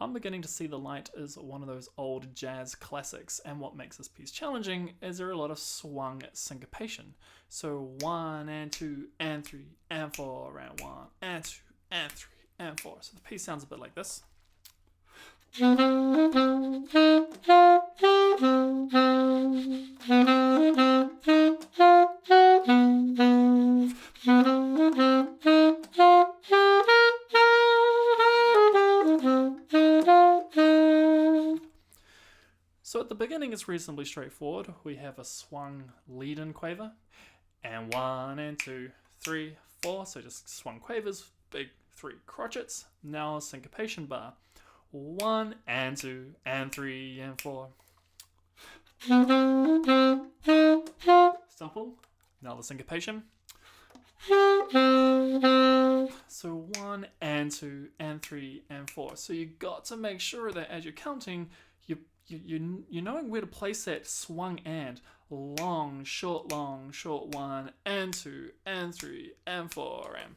I'm beginning to see the light is one of those old jazz classics, and what makes this piece challenging is there are a lot of swung syncopation. So 1 and 2 and 3 and 4 and 1 and 2 and 3 and 4. So the piece sounds a bit like this. So at the beginning it's reasonably straightforward. We have a swung lead-in quaver, and 1 and 2, 3, 4, so just swung quavers, big 3 crotchets. Now a syncopation bar, 1 and 2 and 3 and 4. Simple. Now the syncopation. So 1 and 2 and 3 and 4. So you got to make sure that as you're counting, you're knowing where to place that swung and. Long, short, 1 and 2 and 3 and 4 and.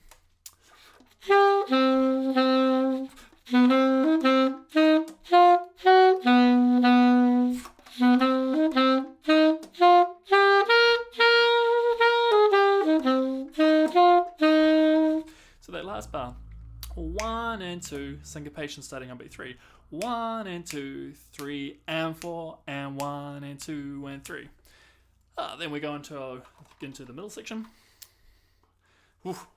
So that last bar, 1 and 2, syncopation starting on beat 3. 1 and 2, 3 and 4, and 1 and 2 and 3. Then we go into the middle section,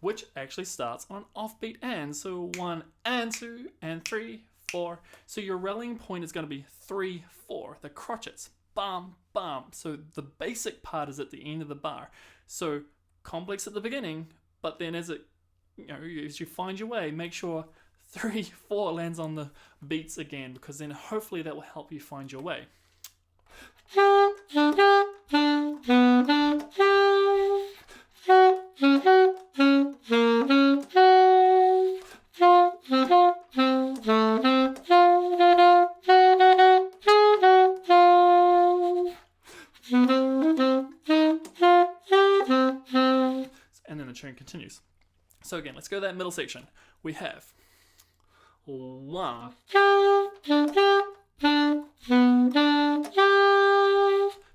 which actually starts on an offbeat and. So 1 and 2 and 3, 4. So your rallying point is going to be 3, 4. The crotchets, bum, bum. So the basic part is at the end of the bar. So complex at the beginning, but then as you find your way, make sure 3, 4 lands on the beats again, because then hopefully that will help you find your way. And then the tune continues. So again, let's go to that middle section. We have 1.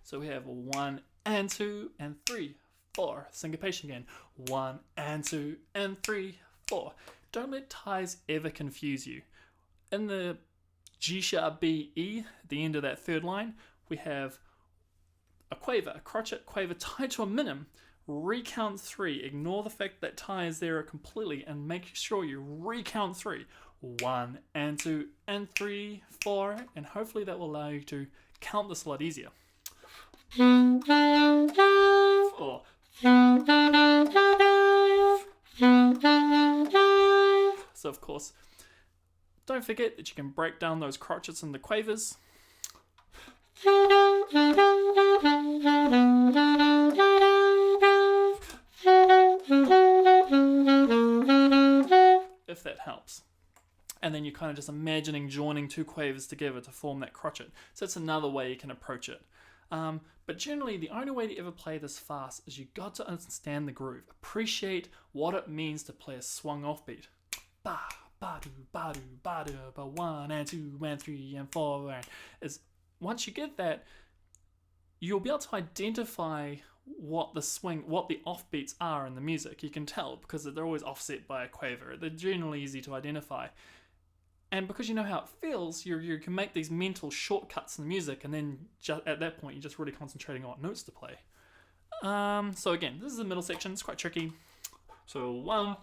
So we have 1 and 2 and 3, 4. Syncopation again. 1 and 2 and 3, 4. Don't let ties ever confuse you. In the G sharp B E, the end of that third line, we have a quaver, a crotchet quaver tied to a minim. Recount 3. Ignore the fact that tie is there completely and make sure you recount 3. 1 and 2 and 3, 4, and hopefully that will allow you to count this a lot easier. 4. So of course, don't forget that you can break down those crotchets into quavers. If that helps. And then you're kind of just imagining joining 2 quavers together to form that crotchet. So that's another way you can approach it. But generally, the only way to ever play this fast is you got to understand the groove. Appreciate what it means to play a swung offbeat. Ba, ba, do, ba, do, ba, do, ba, 1 and 2 and 3 and 4. And once you get that, you'll be able to identify what the offbeats are in the music. You can tell because they're always offset by a quaver. They're generally easy to identify. And because you know how it feels, you can make these mental shortcuts in the music, and then at that point, you're just really concentrating on what notes to play. So again, this is the middle section. It's quite tricky. So 1.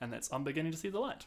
And that's I'm beginning to see the light.